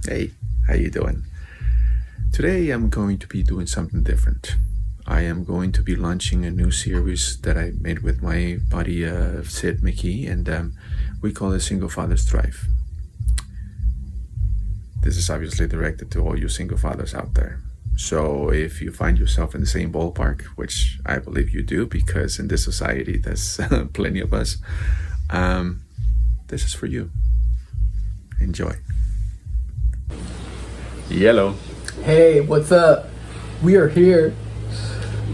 Hey, how you doing? Today I'm going to be doing something different. I am going to be launching a new series that I made with my buddy Sid McKee, and we call it Single Fathers Thrive. This is obviously directed to all you single fathers out there. So if you find yourself in the same ballpark, which I believe you do, because in this society there's plenty of us, this is for you. Enjoy. Yellow. Hey, what's up? We are here.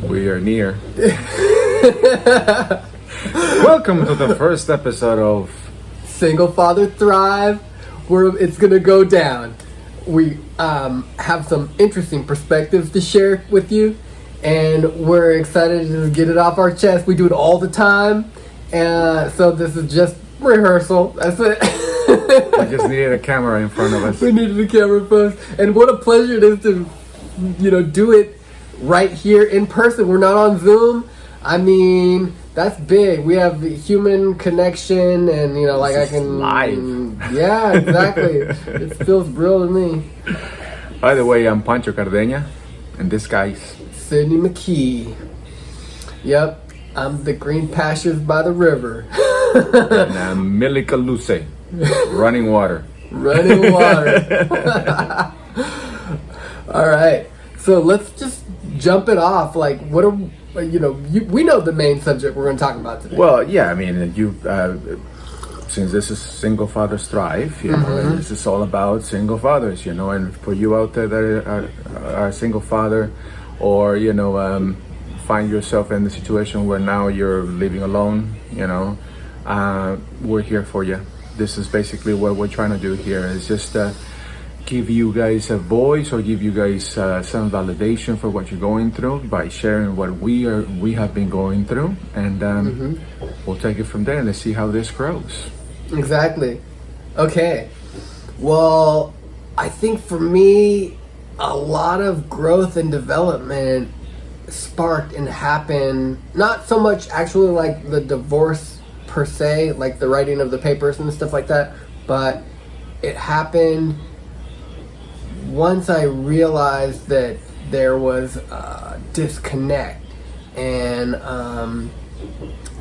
We are near. Welcome to the first episode of Single Father Thrive. It's gonna go down. We have some interesting perspectives to share with you, and we're excited to just get it off our chest. We do it all the time, and so this is just rehearsal. That's it. We just needed a camera in front of us. We needed a camera first, and what a pleasure it is to, do it right here in person. We're not on Zoom. I mean, that's big. We have human connection, and I can live. Yeah, exactly. It feels real to me. By the way, I'm Pancho Cardeña, and this guy's Sidney McKee. Yep, I'm the green pastures by the river. and I'm Milica Luce, running water. Running water. All right, so let's just jump it off. Like, what are we know the main subject we're going to talk about today. Well, yeah, I mean, since this is Single Fathers Thrive, and this is all about single fathers, and for you out there that are a single father, or find yourself in the situation where now you're living alone, we're here for you. This is basically what we're trying to do here, is just give you guys a voice, or give you guys some validation for what you're going through by sharing what we have been going through, and we'll take it from there and let's see how this grows. Exactly. Okay. Well, I think for me, a lot of growth and development sparked and happened, not so much actually like the divorce per se, like the writing of the papers and stuff like that, but it happened once I realized that there was a disconnect, and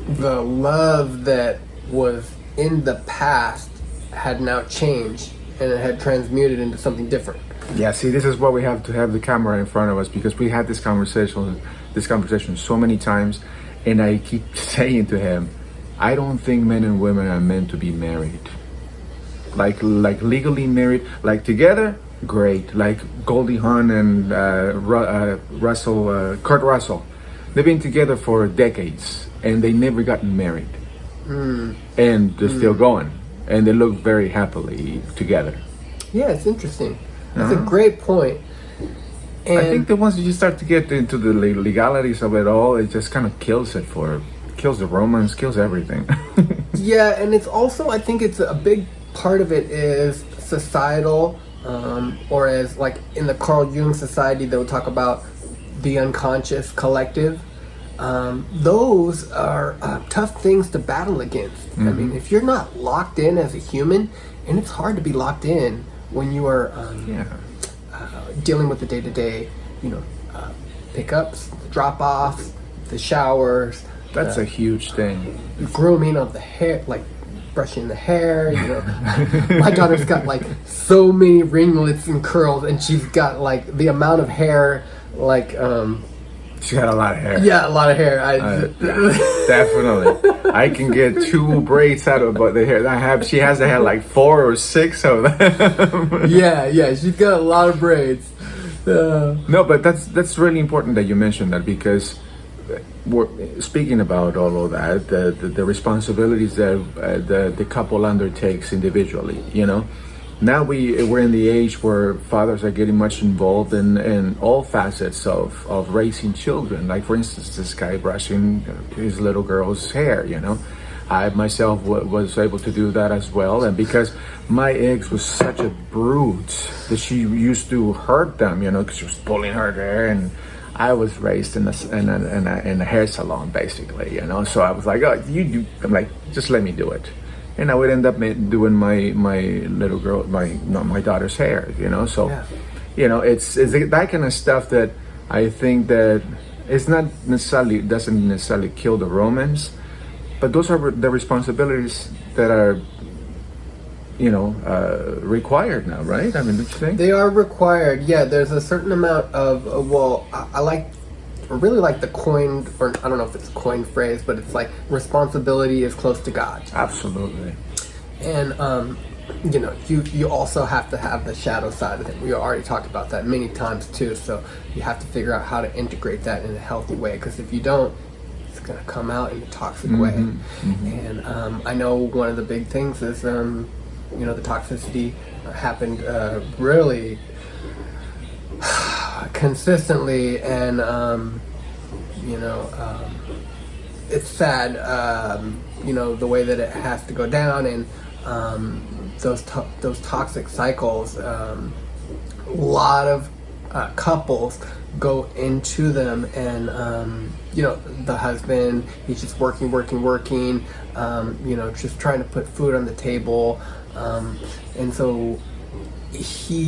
the love that was in the past had now changed, and it had transmuted into something different. Yeah, see, this is why we have to have the camera in front of us, because we had this conversation so many times, and I keep saying to him, I don't think men and women are meant to be married. Like legally married, like together, great. Like Goldie Hawn and Kurt Russell, they've been together for decades, and they never gotten married. And they're still going, and they look very happily together. Yeah, it's interesting. That's a great point. And I think that once you start to get into the legalities of it all, it just kind of kills the romance, kills everything. Yeah, and it's also, I think it's a big part of it is societal, or as like in the Carl Jung society, they'll talk about the unconscious collective. Those are tough things to battle against. I mean, if you're not locked in as a human, and it's hard to be locked in when you are dealing with the day-to-day, pickups, drop-offs, the showers. That's a huge thing. Grooming of the hair, like brushing the hair. My daughter's got like so many ringlets and curls, and she's got like the amount of hair, like She had a lot of hair. Yeah, a lot of hair. Definitely. I can get 2 braids out of the hair I have. She has to have like 4 or 6 of them. Yeah, she's got a lot of braids. No, but that's really important that you mentioned that, because we're speaking about all of that, the responsibilities that the couple undertakes individually. Now we're in the age where fathers are getting much involved in all facets of raising children. Like, for instance, this guy brushing his little girl's hair, I myself was able to do that as well. And because my ex was such a brute that she used to hurt them, because she was pulling her hair, and I was raised in a hair salon, basically, So I was like, oh, I'm like, just let me do it. and I would end up doing my little girl, my daughter's hair, so it's that kind of stuff that I think that it's not necessarily doesn't necessarily kill the romance, but those are the responsibilities that are required now, right? I mean, don't you think? They are required. Yeah, there's a certain amount of I really like the coined, or I don't know if it's a coined phrase, but it's like responsibility is close to God. Absolutely. And you also have to have the shadow side of it. We already talked about that many times too. So you have to figure out how to integrate that in a healthy way. Because if you don't, it's gonna come out in a toxic way. Mm-hmm. And I know one of the big things is the toxicity happened really consistently, and it's sad, the way that it has to go down, and those toxic cycles. A lot of couples go into them, and the husband, he's just working, just trying to put food on the table, and so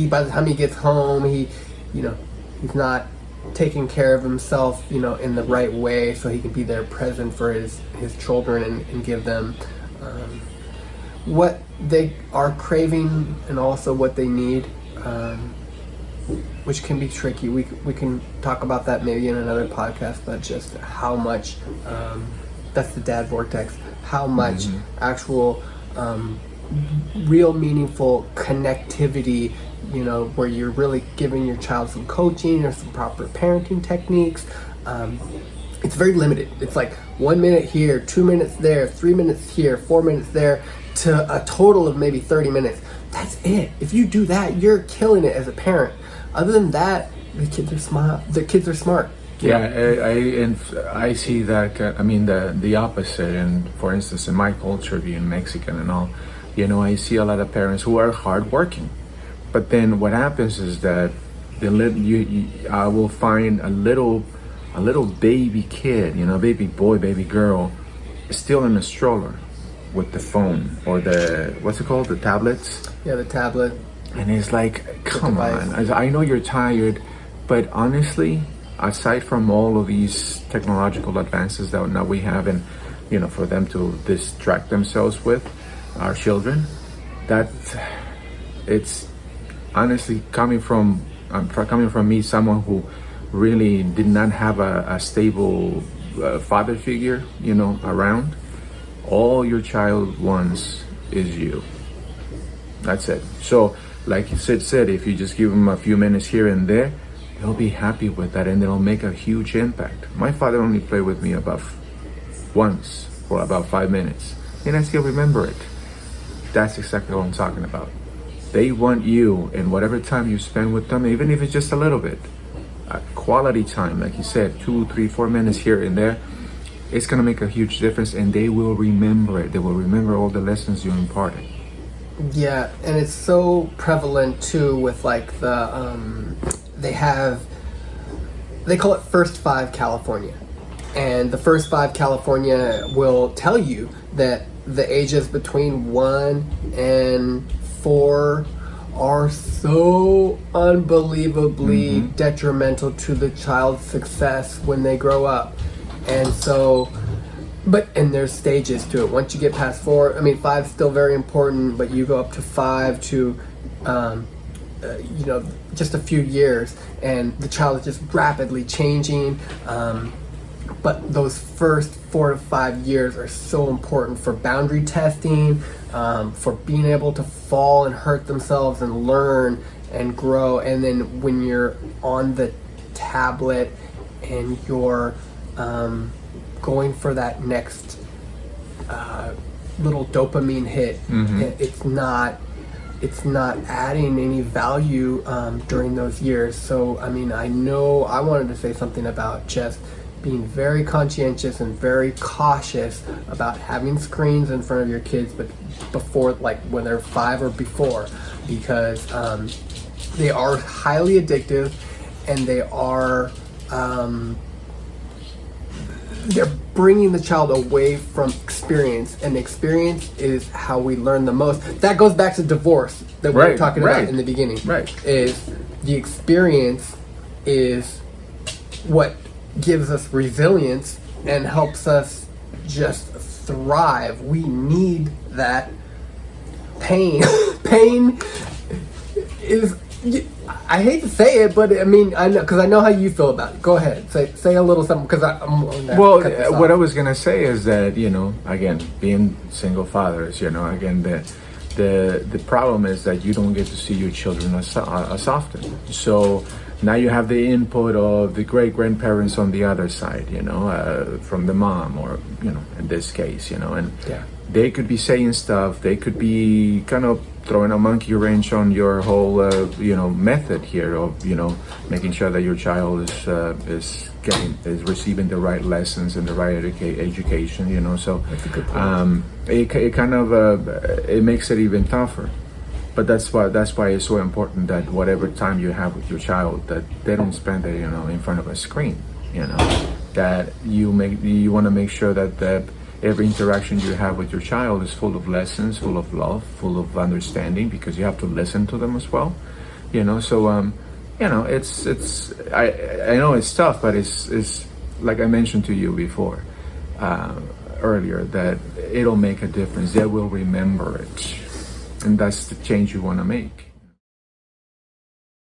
by the time he gets home, he's not taking care of himself, in the right way, so he can be there present for his children and give them what they are craving and also what they need, which can be tricky. We can talk about that maybe in another podcast, but just how much that's the dad vortex, how much actual real meaningful connectivity, where you're really giving your child some coaching or some proper parenting techniques. It's very limited. It's like 1 minute here, 2 minutes there, 3 minutes here, 4 minutes there, to a total of maybe 30 minutes. That's it. If you do that, you're killing it as a parent. Other than that, the kids are smart. Yeah, I see that. I mean, the opposite. And for instance, in my culture, being Mexican and all, I see a lot of parents who are hardworking, but then what happens is that I will find a little baby kid, baby boy, baby girl, still in a stroller with the phone or what's it called, the tablets. Yeah, the tablet. And it's like, come on! I know you're tired, but honestly, aside from all of these technological advances that now we have, and for them to distract themselves with, our children, that it's honestly coming from me, someone who really did not have a stable father figure, around. All your child wants is you. That's it. So, like Sid said, if you just give them a few minutes here and there, they'll be happy with that, and it'll make a huge impact. My father only played with me once for about 5 minutes, and I still remember it. That's exactly what I'm talking about. They want you, and whatever time you spend with them, even if it's just a little bit, quality time, like you said, 2, 3, 4 minutes here and there, it's gonna make a huge difference, and they will remember it. They will remember all the lessons you imparted. Yeah, and it's so prevalent too with like they call it First 5 California, and the First 5 California will tell you that the ages between 1 and 4 are so unbelievably detrimental to the child's success when they grow up. And so, and there's stages to it. Once you get past 4, 5 is still very important, but you go up to 5 to, just a few years, and the child is just rapidly changing. But those first 4 to 5 years are so important for boundary testing, for being able to fall and hurt themselves and learn and grow. And then when you're on the tablet and you're going for that next little dopamine hit, it's not adding any value during those years. So I know I wanted to say something about just being very conscientious and very cautious about having screens in front of your kids, but before, like when they're 5 or before, because they are highly addictive, and they are they're bringing the child away from experience, and experience is how we learn the most. That goes back to divorce that we were talking about in the beginning. Right. Is the experience is what gives us resilience and helps us just thrive. We need that pain. Pain is, I hate to say it, but I mean, I know, because I know how you feel about it. Go ahead, say a little something, because I'm well. What I was gonna say is that, again, being single fathers, again, the problem is that you don't get to see your children as often. So now you have the input of the great grandparents on the other side, from the mom, or in this case, and they could be saying stuff. They could be kind of throwing a monkey wrench on your whole, method here of, making sure that your child is receiving the right lessons and the right education. So that's a good point. It kind of it makes it even tougher. But that's why it's so important that whatever time you have with your child, that they don't spend it, in front of a screen. That you want to make sure that every interaction you have with your child is full of lessons, full of love, full of understanding, because you have to listen to them as well. So it's I know it's tough, but it's like I mentioned to you before, earlier, that it'll make a difference. They will remember it. And that's the change you want to make.